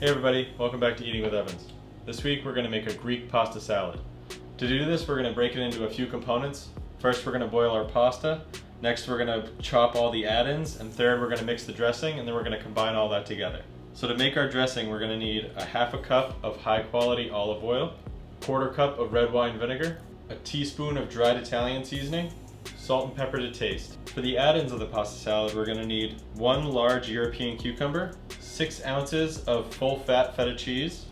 Hey everybody, welcome back to Eating with Evans. This week we're going to make a Greek pasta salad. To do this we're going to break it into a few components. First we're going to boil our pasta, next we're going to chop all the add-ins, and third we're going to mix the dressing, and then we're going to combine all that together. So to make our dressing we're going to need a half a cup of high quality olive oil, a quarter cup of red wine vinegar, a teaspoon of dried Italian seasoning, salt and pepper to taste. For the add-ins of the pasta salad we're going to need one large European cucumber, 6 ounces of full-fat feta cheese,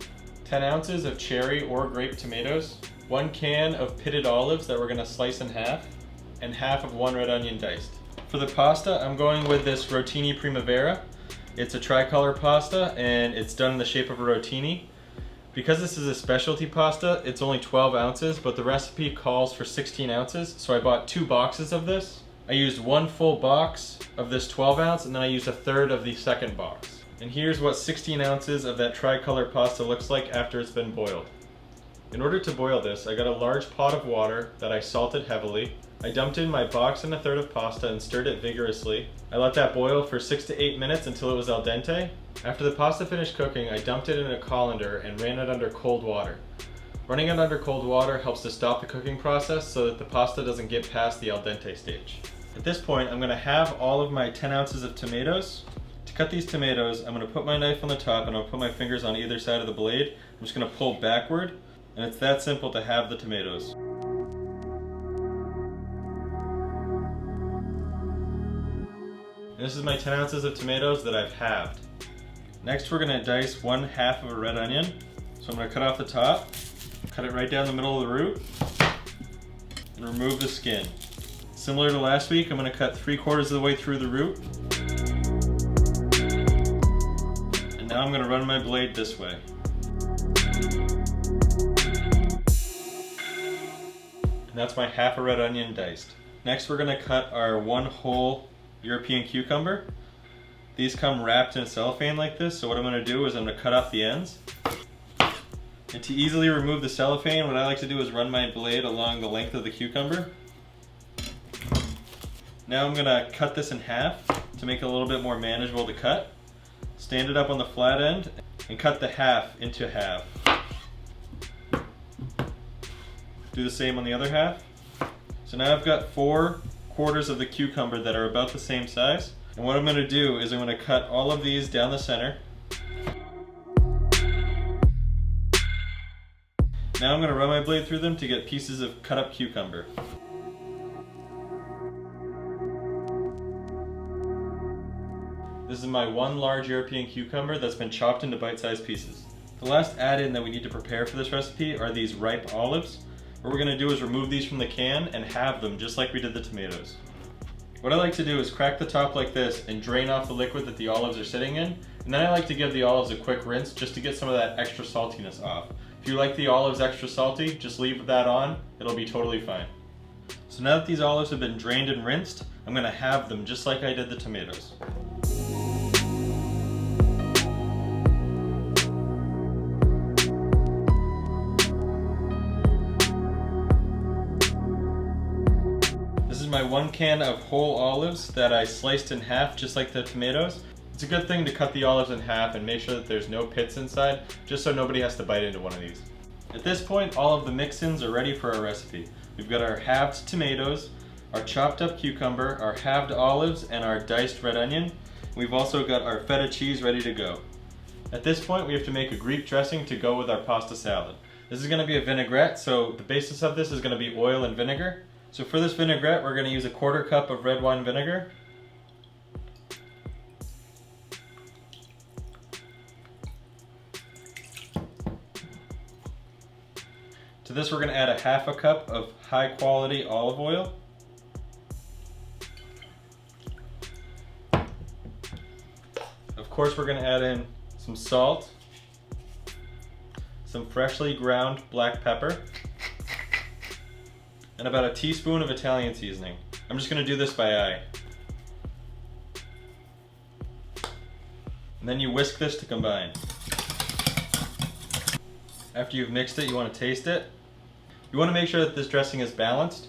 10 ounces of cherry or grape tomatoes, 1 can of pitted olives that we're going to slice in half, and half of 1 red onion diced. For the pasta, I'm going with this Rotini Primavera. It's a tricolor pasta and it's done in the shape of a rotini. Because this is a specialty pasta, it's only 12 ounces, but the recipe calls for 16 ounces, so I bought 2 boxes of this. I used 1 full box of this 12 ounce, and then I used a third of the second box. And here's what 16 ounces of that tricolor pasta looks like after it's been boiled. In order to boil this, I got a large pot of water that I salted heavily. I dumped in my box and a third of pasta and stirred it vigorously. I let that boil for 6 to 8 minutes until it was al dente. After the pasta finished cooking, I dumped it in a colander and ran it under cold water. Running it under cold water helps to stop the cooking process so that the pasta doesn't get past the al dente stage. At this point, I'm going to halve all of my 10 ounces of tomatoes. To cut these tomatoes, I'm going to put my knife on the top and I'll put my fingers on either side of the blade. I'm just going to pull backward, and it's that simple to halve the tomatoes. And this is my 10 ounces of tomatoes that I've halved. Next we're going to dice 1/2 of a red onion. So I'm going to cut off the top, cut it right down the middle of the root, and remove the skin. Similar to last week, I'm going to cut 3/4 of the way through the root. And now I'm going to run my blade this way. And that's my half a red onion diced. Next we're going to cut our 1 whole European cucumber. These come wrapped in cellophane like this, so what I'm going to do is I'm going to cut off the ends. And to easily remove the cellophane, what I like to do is run my blade along the length of the cucumber. Now I'm going to cut this in half to make it a little bit more manageable to cut. Stand it up on the flat end and cut the half into half. Do the same on the other half. So now I've got 4/4 of the cucumber that are about the same size. And what I'm going to do is I'm going to cut all of these down the center. Now I'm going to run my blade through them to get pieces of cut up cucumber. This is my 1 large European cucumber that's been chopped into bite-sized pieces. The last add-in that we need to prepare for this recipe are these ripe olives. What we're going to do is remove these from the can and halve them just like we did the tomatoes. What I like to do is crack the top like this and drain off the liquid that the olives are sitting in, and then I like to give the olives a quick rinse just to get some of that extra saltiness off. If you like the olives extra salty, just leave that on, it'll be totally fine. So now that these olives have been drained and rinsed, I'm going to halve them just like I did the tomatoes. This is my 1 can of whole olives that I sliced in half just like the tomatoes. It's a good thing to cut the olives in half and make sure that there's no pits inside, just so nobody has to bite into one of these. At this point, all of the mix-ins are ready for our recipe. We've got our halved tomatoes, our chopped up cucumber, our halved olives, and our diced red onion. We've also got our feta cheese ready to go. At this point, we have to make a Greek dressing to go with our pasta salad. This is going to be a vinaigrette, so the basis of this is going to be oil and vinegar. So for this vinaigrette, we're going to use a 1/4 cup of red wine vinegar. To this we're going to add a half a cup of high quality olive oil. Of course we're going to add in some salt, some freshly ground black pepper, and about a teaspoon of Italian seasoning. I'm just going to do this by eye. And then you whisk this to combine. After you've mixed it, you want to taste it. You want to make sure that this dressing is balanced.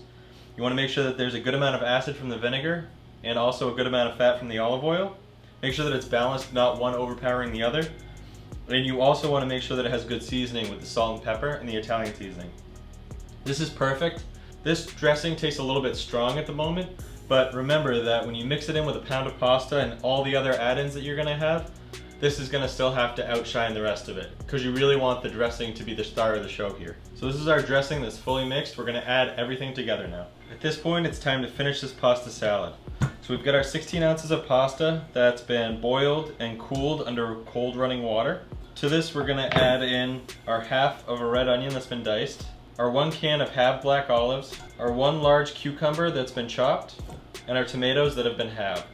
You want to make sure that there's a good amount of acid from the vinegar and also a good amount of fat from the olive oil. Make sure that it's balanced, not one overpowering the other. And you also want to make sure that it has good seasoning with the salt and pepper and the Italian seasoning. This is perfect. This dressing tastes a little bit strong at the moment, but remember that when you mix it in with a pound of pasta and all the other add-ins that you're going to have, this is going to still have to outshine the rest of it, because you really want the dressing to be the star of the show here. So this is our dressing that's fully mixed. We're going to add everything together now. At this point, it's time to finish this pasta salad. So we've got our 16 ounces of pasta that's been boiled and cooled under cold running water. To this, we're going to add in our half of a red onion that's been diced, our 1 can of halved black olives, our 1 large cucumber that's been chopped, and our tomatoes that have been halved.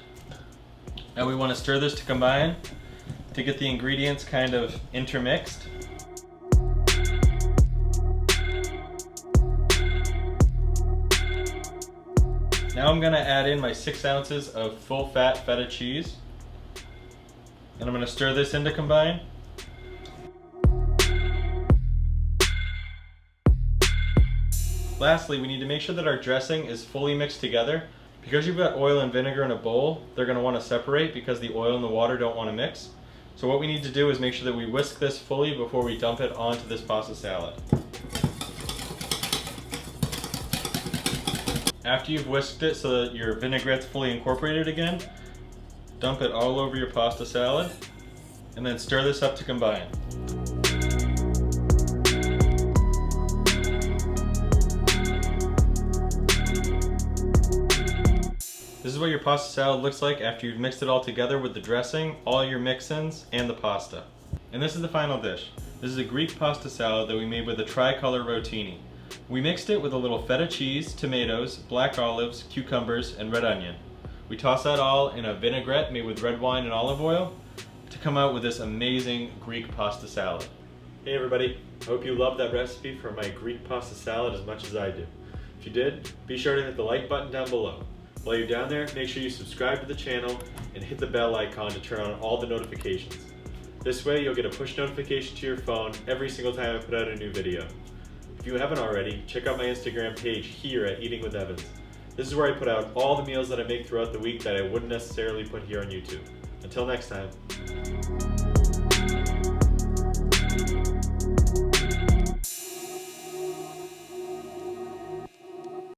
Now we want to stir this to combine to get the ingredients kind of intermixed. Now I'm going to add in my 6 ounces of full fat feta cheese, and I'm going to stir this in to combine. Lastly, we need to make sure that our dressing is fully mixed together. Because you've got oil and vinegar in a bowl, they're going to want to separate because the oil and the water don't want to mix. So what we need to do is make sure that we whisk this fully before we dump it onto this pasta salad. After you've whisked it so that your vinaigrette's fully incorporated again, dump it all over your pasta salad and then stir this up to combine. This is what your pasta salad looks like after you've mixed it all together with the dressing, all your mix-ins, and the pasta. And this is the final dish. This is a Greek pasta salad that we made with a tricolor rotini. We mixed it with a little feta cheese, tomatoes, black olives, cucumbers, and red onion. We toss that all in a vinaigrette made with red wine and olive oil to come out with this amazing Greek pasta salad. Hey everybody, I hope you loved that recipe for my Greek pasta salad as much as I do. If you did, be sure to hit the like button down below. While you're down there, make sure you subscribe to the channel and hit the bell icon to turn on all the notifications. This way you'll get a push notification to your phone every single time I put out a new video. If you haven't already, check out my Instagram page here at Eating with Evans. This is where I put out all the meals that I make throughout the week that I wouldn't necessarily put here on YouTube. Until next time.